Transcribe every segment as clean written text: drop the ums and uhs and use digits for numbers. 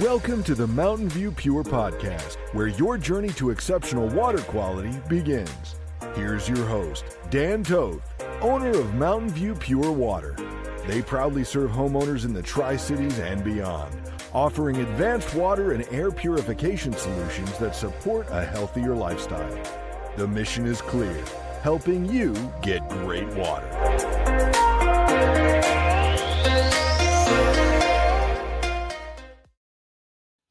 Welcome to the Mountain View Pure Podcast, where your journey to exceptional water quality begins. Here's your host, Dan Toth, owner of Mountain View Pure Water. They proudly serve homeowners in the Tri-Cities and beyond, offering advanced water and air purification solutions that support a healthier lifestyle. The mission is clear, helping you get great water.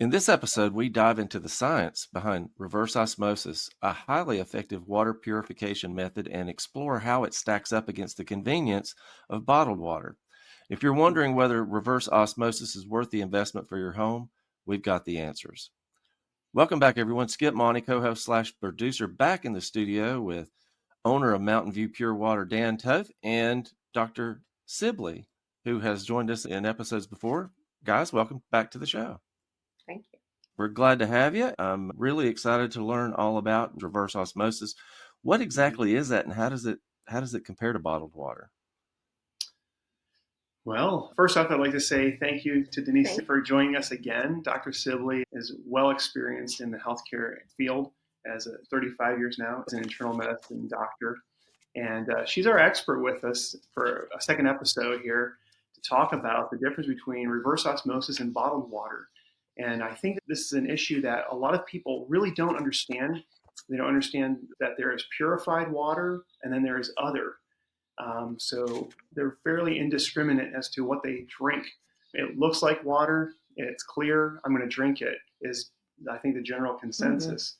In this episode, we dive into the science behind reverse osmosis, a highly effective water purification method, and explore how it stacks up against the convenience of bottled water. If you're wondering whether reverse osmosis is worth the investment for your home, we've got the answers. Welcome back, everyone. Skip Monty, co-host / producer, back in the studio with owner of Mountain View Pure Water, Dan Toth, and Dr. Sibley, who has joined us in episodes before. Guys, welcome back to the show. Thank you. We're glad to have you. I'm really excited to learn all about reverse osmosis. What exactly is that, and how does it compare to bottled water? Well, first off, I'd like to say thank you to Denise for joining us again. Dr. Sibley is well experienced in the healthcare field as 35 years now as an internal medicine doctor. And she's our expert with us for a second episode here to talk about the difference between reverse osmosis and bottled water. And I think that this is an issue that a lot of people really don't understand. They don't understand that there is purified water and then there is other. So they're fairly indiscriminate as to what they drink. It looks like water, it's clear, I'm going to drink it, is I think the general consensus.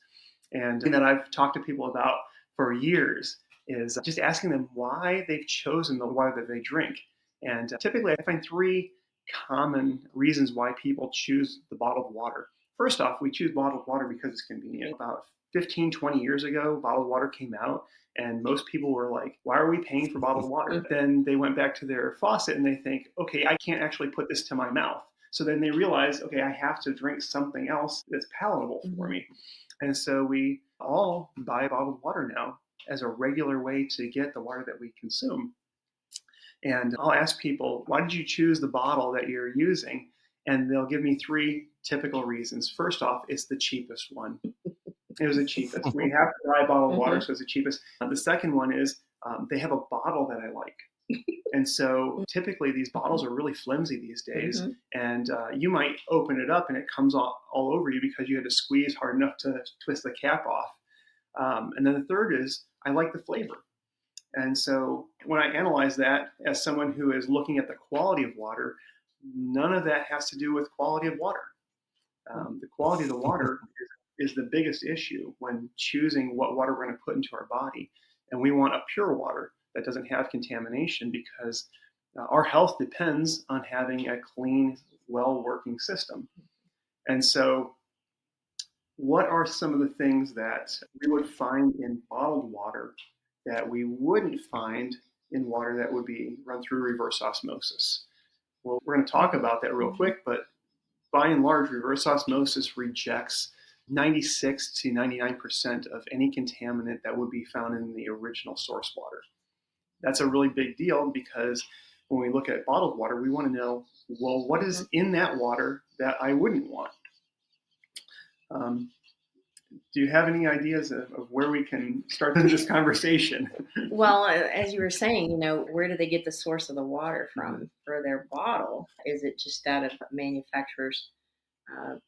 And that I've talked to people about for years is just asking them why they've chosen the water that they drink. And typically I find three common reasons why people choose the bottled water. First off, we choose bottled water because it's convenient. About 15, 20 years ago, bottled water came out and most people were like, why are we paying for bottled water? Then they went back to their faucet and they think, okay, I can't actually put this to my mouth. So then they realize, okay, I have to drink something else that's palatable for me. And so we all buy bottled water now as a regular way to get the water that we consume. And I'll ask people, why did you choose the bottle that you're using? And they'll give me three typical reasons. First off, it's the cheapest one. It was the cheapest. We have to buy bottled water, so it's the cheapest. The second one is they have a bottle that I like. And so typically these bottles are really flimsy these days. And you might open it up and it comes all over you because you had to squeeze hard enough to twist the cap off. And then the third is I like the flavor. And so when I analyze that as someone who is looking at the quality of water, none of that has to do with quality of water. The quality of the water is the biggest issue when choosing what water we're going to put into our body. And we want a pure water that doesn't have contamination because our health depends on having a clean, well-working system. And so what are some of the things that we would find in bottled water that we wouldn't find in water that would be run through reverse osmosis? Well, we're going to talk about that real quick, but by and large, reverse osmosis rejects 96 to 99% of any contaminant that would be found in the original source water. That's a really big deal because when we look at bottled water, we want to know, well, what is in that water that I wouldn't want? Do you have any ideas of where we can start this conversation? Well, as you were saying, where do they get the source of the water from for their bottle? Is it just out of manufacturer's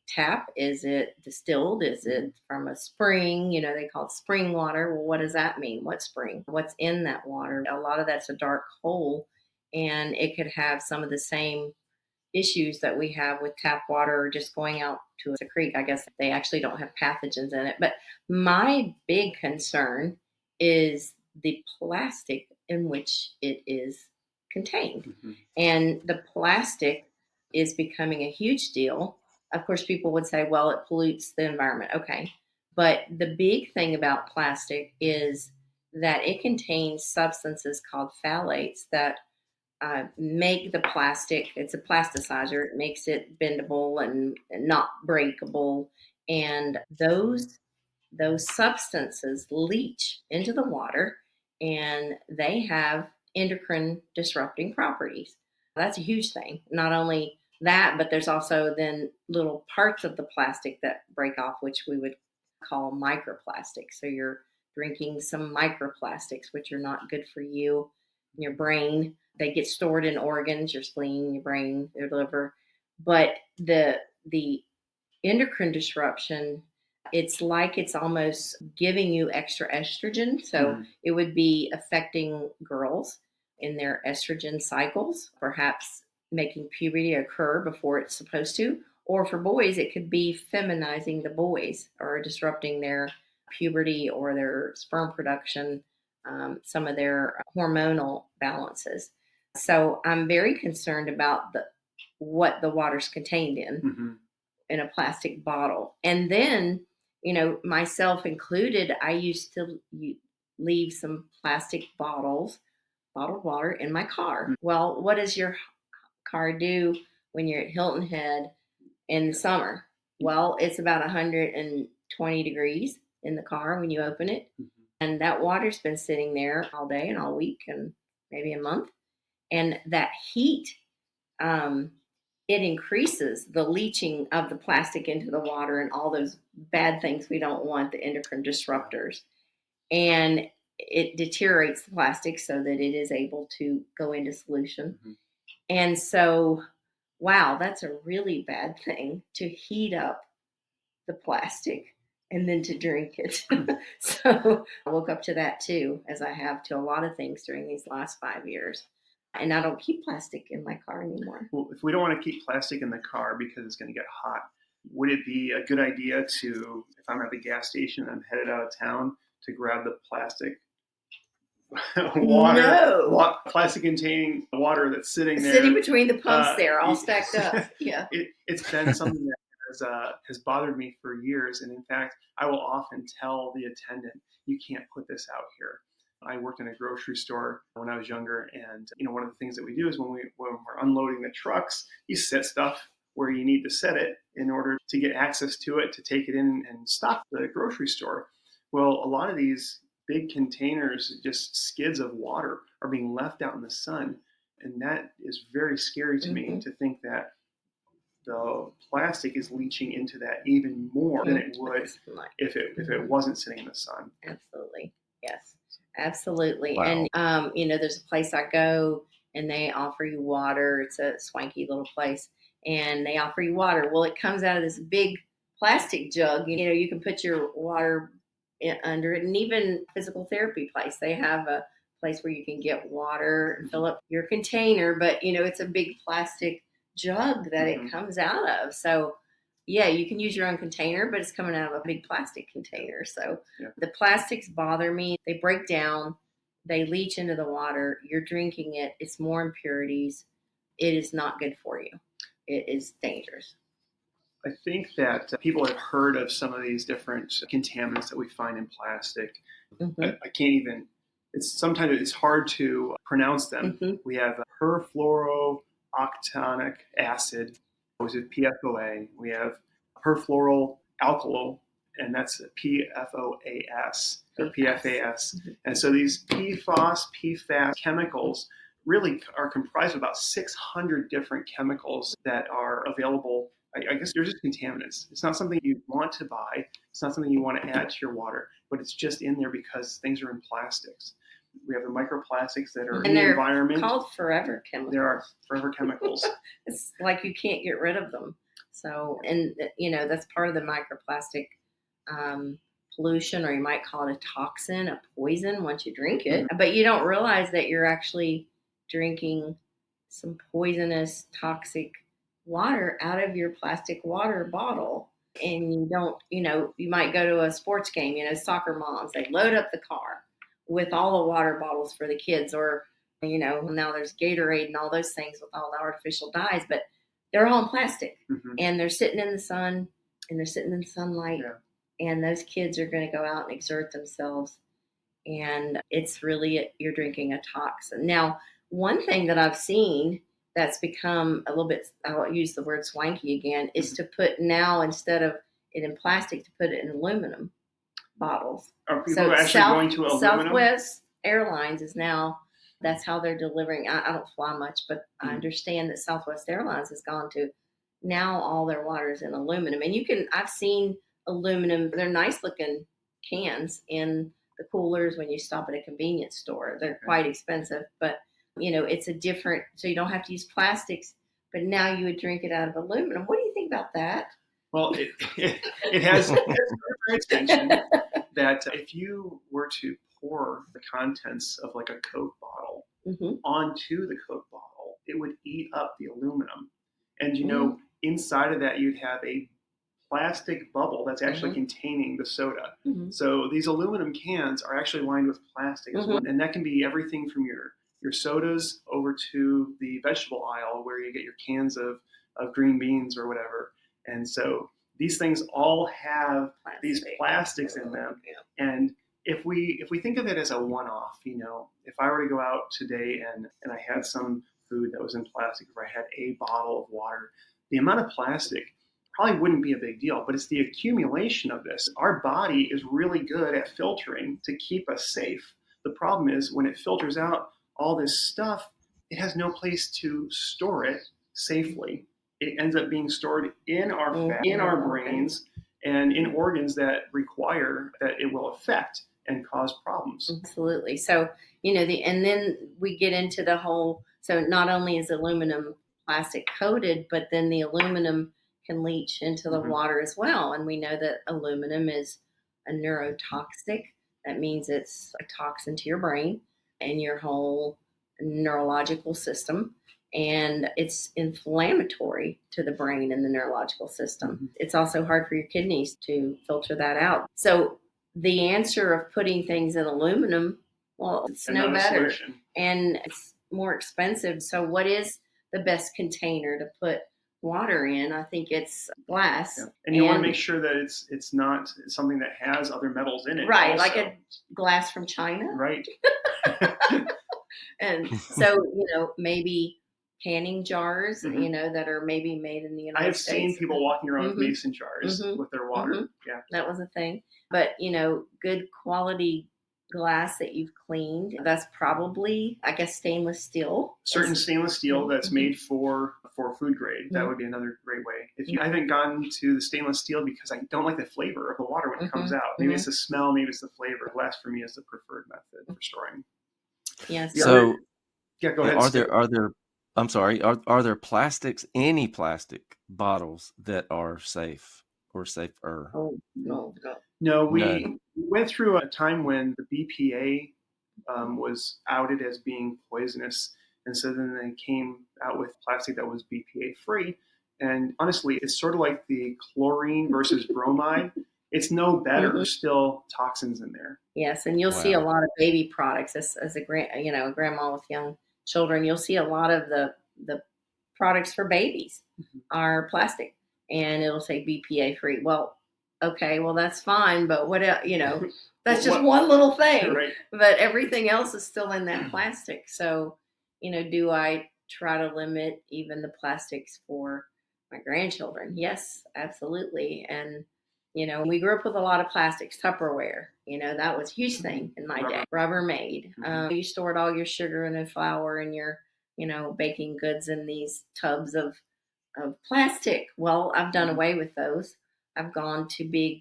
tap? Is it distilled? Is it from a spring? They call it spring water. Well, what does that mean? What spring? What's in that water? A lot of that's a dark hole, and it could have some of the same issues that we have with tap water or just going out to a creek. I guess they actually don't have pathogens in it. But my big concern is the plastic in which it is contained. And the plastic is becoming a huge deal. Of course, people would say, well, it pollutes the environment. Okay. But the big thing about plastic is that it contains substances called phthalates that make the plastic, it's a plasticizer, it makes it bendable and not breakable. And those substances leach into the water and they have endocrine disrupting properties. That's a huge thing. Not only that, but there's also then little parts of the plastic that break off, which we would call microplastics. So you're drinking some microplastics, which are not good for you and your brain. They get stored in organs, your spleen, your brain, your liver. But the endocrine disruption, it's like it's almost giving you extra estrogen. So it would be affecting girls in their estrogen cycles, perhaps making puberty occur before it's supposed to. Or for boys, it could be feminizing the boys or disrupting their puberty or their sperm production, some of their hormonal balances. So I'm very concerned about what the water's contained in a plastic bottle. And then, myself included, I used to leave some plastic bottled water in my car. Well, what does your car do when you're at Hilton Head in the summer? Well, it's about 120 degrees in the car when you open it. And that water's been sitting there all day and all week and maybe a month. And that heat, it increases the leaching of the plastic into the water and all those bad things we don't want, the endocrine disruptors. And it deteriorates the plastic so that it is able to go into solution. And so, wow, that's a really bad thing to heat up the plastic and then to drink it. So I woke up to that too, as I have to a lot of things during these last 5 years. And I don't keep plastic in my car anymore. Well, if we don't want to keep plastic in the car because it's going to get hot, would it be a good idea to, if I'm at the gas station and I'm headed out of town, to grab the plastic water, No. Plastic containing water that's sitting there, sitting between the pumps there, all stacked up. Yeah, it's been something that has bothered me for years, and in fact, I will often tell the attendant, "You can't put this out here." I worked in a grocery store when I was younger, and one of the things that we do is when we're unloading the trucks, you set stuff where you need to set it in order to get access to it, to take it in and stock the grocery store. Well, a lot of these big containers, just skids of water, are being left out in the sun. And that is very scary to me, to think that the plastic is leaching into that even more than it would if it wasn't sitting in the sun. Absolutely. Yes, absolutely. Wow. And, there's a place I go and they offer you water. It's a swanky little place and they offer you water. Well, it comes out of this big plastic jug. You can put your water under it, and even physical therapy place, they have a place where you can get water and fill up your container, but it's a big plastic jug that it comes out of. So yeah, you can use your own container, but it's coming out of a big plastic container. So the plastics bother me. They break down, they leach into the water, you're drinking it, it's more impurities. It is not good for you. It is dangerous. I think that people have heard of some of these different contaminants that we find in plastic. I can't even, sometimes it's hard to pronounce them. We have perfluorooctanoic acid, which is PFOA. We have perfluoral alkyl, and that's PFOAS or PFAS. And so these PFAS chemicals really are comprised of about 600 different chemicals that are available. I guess they're just contaminants. It's not something you want to buy. It's not something you want to add to your water, but it's just in there because things are in plastics. We have the microplastics that are in the environment. They're called forever chemicals. There are forever chemicals. It's like you can't get rid of them. So, and that's part of the microplastic pollution, or you might call it a toxin, a poison once you drink it. But you don't realize that you're actually drinking some poisonous, toxic water out of your plastic water bottle. And you don't, you might go to a sports game, soccer moms, they load up the car with all the water bottles for the kids, or, now there's Gatorade and all those things with all the artificial dyes, but they're all in plastic and they're sitting in the sun and they're sitting in the sunlight and those kids are going to go out and exert themselves. And it's really, you're drinking a toxin. Now, one thing that I've seen that's become a little bit, I'll use the word swanky again, is to put now, instead of it in plastic, to put it in aluminum bottles. Are people actually going to aluminum? Southwest Airlines is now That's how they're delivering. I don't fly much, but I understand that Southwest Airlines has gone to now all their water is in aluminum. And I've seen aluminum, they're nice looking cans in the coolers when you stop at a convenience store. They're quite expensive, but it's a different, so you don't have to use plastics, but now you would drink it out of aluminum. What do you think about that? Well, it has extension that if you were to pour the contents of like a Coke bottle onto the Coke bottle, it would eat up the aluminum. And inside of that, you'd have a plastic bubble that's actually containing the soda. So these aluminum cans are actually lined with plastic as well. And that can be everything from your sodas over to the vegetable aisle where you get your cans of green beans or whatever. And so these things all have these plastics in them. Yeah. And if we think of it as a one-off, if I were to go out today and I had some food that was in plastic, or I had a bottle of water, the amount of plastic probably wouldn't be a big deal, but it's the accumulation of this. Our body is really good at filtering to keep us safe. The problem is when it filters out all this stuff, it has no place to store it safely. It ends up being stored in our fat, in our brains, and in organs that require that it will affect and cause problems. Absolutely. So, and then we get into the whole, so not only is aluminum plastic coated, but then the aluminum can leach into the water as well. And we know that aluminum is a neurotoxic. That means it's a toxin to your brain and your whole neurological system. And it's inflammatory to the brain and the neurological system. It's also hard for your kidneys to filter that out. So the answer of putting things in aluminum, well, it's no better. And it's more expensive. So what is the best container to put water in? I think it's glass. Yeah. And you want to make sure that it's not something that has other metals in it. Right, also. like a glass from China. Right. And so, maybe canning jars, that are maybe made in the United States. I have seen people walking around with mason jars with their water. Yeah, that was a thing. But, good quality glass that you've cleaned, that's probably, I guess, stainless steel. Certain stainless steel that's made for food grade. That would be another great way. I haven't gotten to the stainless steel because I don't like the flavor of the water when it comes out. Maybe it's the smell, maybe it's the flavor. Glass for me is the preferred method for storing. Yes. So, yeah, go ahead. Are there any plastic bottles that are safe or safer? Oh, no. No, we went through a time when the BPA was outed as being poisonous. And so then they came out with plastic that was BPA-free. And honestly, it's sort of like the chlorine versus bromide. It's no better. There's still toxins in there. Yes, and you'll see a lot of baby products as a grandma with young children. You'll see a lot of the products for babies are plastic, and it'll say BPA-free. Well, okay, that's fine, but what else? That's just one little thing. Right. But everything else is still in that plastic. So, do I try to limit even the plastics for my grandchildren? Yes, absolutely. And we grew up with a lot of plastics, Tupperware. That was a huge thing in my day. Rubbermaid. You stored all your sugar and flour and your, baking goods in these tubs of plastic. Well, I've done away with those. I've gone to big,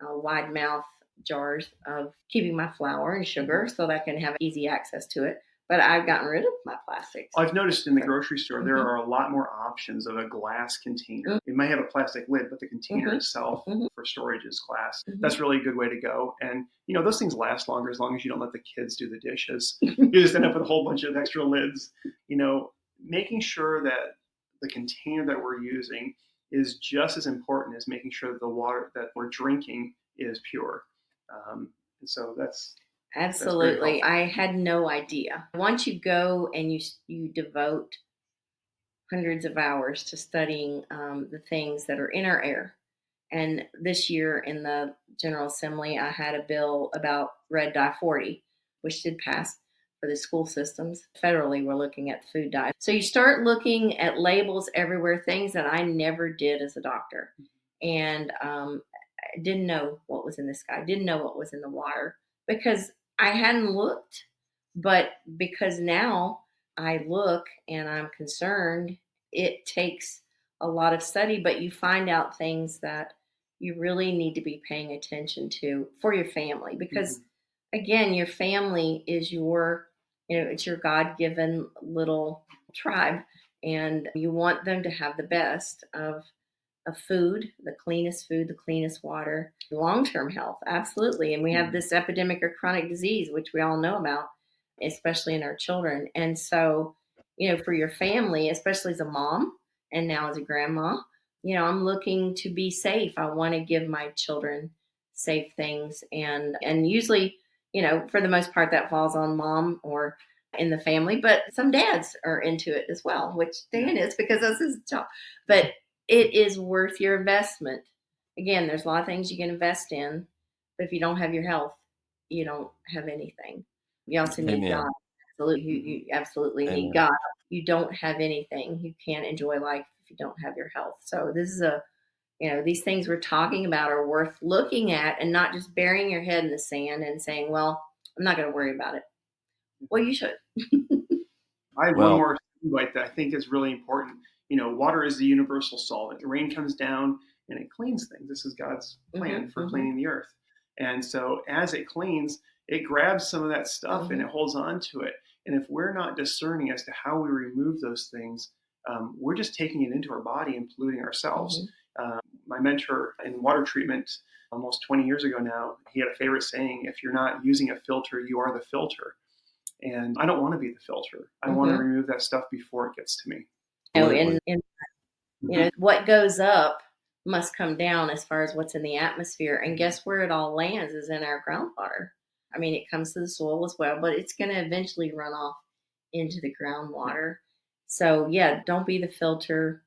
wide mouth jars of keeping my flour and sugar so that I can have easy access to it. But I've gotten rid of my plastics. I've noticed in the grocery store, there are a lot more options of a glass container. It might have a plastic lid, but the container itself for storage is glass. That's really a good way to go. And, those things last longer as long as you don't let the kids do the dishes. You just end up with a whole bunch of extra lids. Making sure that the container that we're using is just as important as making sure that the water that we're drinking is pure. And so that's... Absolutely. I had no idea. Once you go and you devote hundreds of hours to studying the things that are in our air. And this year in the General Assembly, I had a bill about red dye 40, which did pass for the school systems. Federally, we're looking at food dye. So you start looking at labels everywhere, things that I never did as a doctor. And I didn't know what was in the sky, didn't know what was in the water, because I hadn't looked But because now I look and I'm concerned, it takes a lot of study, but you find out things that you really need to be paying attention to for your family. Because again, your family is it's your God-given little tribe, and you want them to have the best of food, the cleanest water, long-term health, absolutely. And we have this epidemic of chronic disease, which we all know about, especially in our children. And so, for your family, especially as a mom and now as a grandma, I'm looking to be safe. I want to give my children safe things. And usually, for the most part, that falls on mom or in the family, but some dads are into it as well, which Dan is because that's his job. But it is worth your investment. Again, there's a lot of things you can invest in, but if you don't have your health, you don't have anything. You also need Amen. God. Absolutely, you absolutely Amen. need God. You don't have anything. You can't enjoy life if you don't have your health. So this is these things we're talking about are worth looking at and not just burying your head in the sand and saying, well, I'm not going to worry about it. Well, you should. I have one more like that I think is really important. Water is the universal solvent. The rain comes down and it cleans things. This is God's plan for cleaning the earth. And so as it cleans, it grabs some of that stuff and it holds on to it. And if we're not discerning as to how we remove those things, we're just taking it into our body and polluting ourselves. My mentor in water treatment almost 20 years ago now, he had a favorite saying, if you're not using a filter, you are the filter. And I don't want to be the filter. I want to remove that stuff before it gets to me. What goes up must come down as far as what's in the atmosphere. And guess where it all lands is in our groundwater. I mean, it comes to the soil as well, but it's going to eventually run off into the groundwater. So yeah, don't be the filter.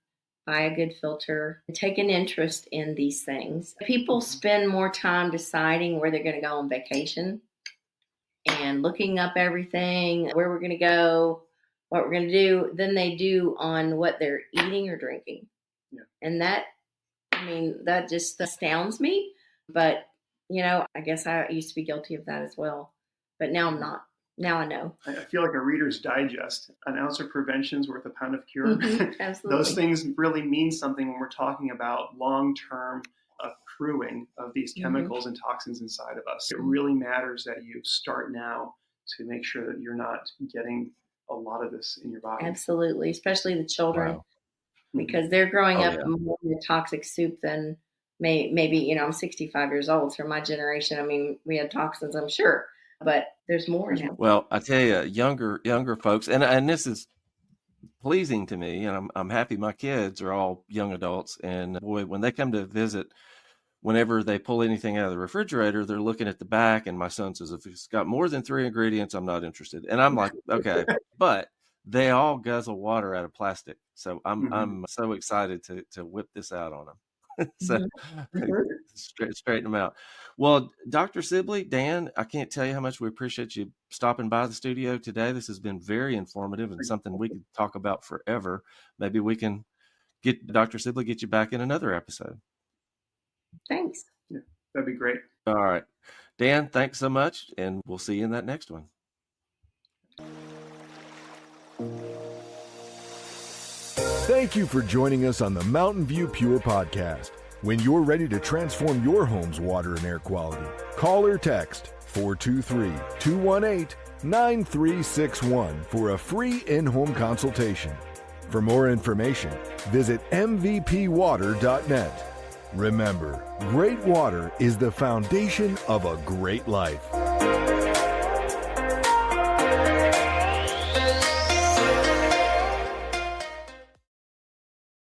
Buy a good filter. Take an interest in these things. People spend more time deciding where they're going to go on vacation and looking up everything, where we're going to go, what we're going to do, than they do on what they're eating or drinking. Yeah. And that just astounds me. But, I guess I used to be guilty of that as well. But now I'm not. Now I know. I feel like a Reader's Digest. An ounce of prevention is worth a pound of cure. Absolutely. Those things really mean something when we're talking about long-term accruing of these chemicals and toxins inside of us. It really matters that you start now to make sure that you're not getting a lot of this in your body. Absolutely, especially the children, because they're growing up more in a toxic soup than maybe, I'm 65 years old, so my generation, I mean, we had toxins, I'm sure, but there's more now. Well, I tell you, younger folks, and this is pleasing to me, and I'm happy my kids are all young adults, and boy, when they come to visit, whenever they pull anything out of the refrigerator, they're looking at the back, and my son says, if it's got more than 3 ingredients, I'm not interested. And I'm like, okay, but they all guzzle water out of plastic. So I'm so excited to whip this out on them. So straighten them out. Well, Dr. Sibley, Dan, I can't tell you how much we appreciate you stopping by the studio today. This has been very informative and something we could talk about forever. Maybe we can get Dr. Sibley, get you back in another episode. Thanks. Yeah, that'd be great. All right. Dan, thanks so much, and we'll see you in that next one. Thank you for joining us on the Mountain View Pure podcast. When you're ready to transform your home's water and air quality, call or text 423-218-9361 for a free in-home consultation. For more information, visit mvpwater.net. Remember, great water is the foundation of a great life.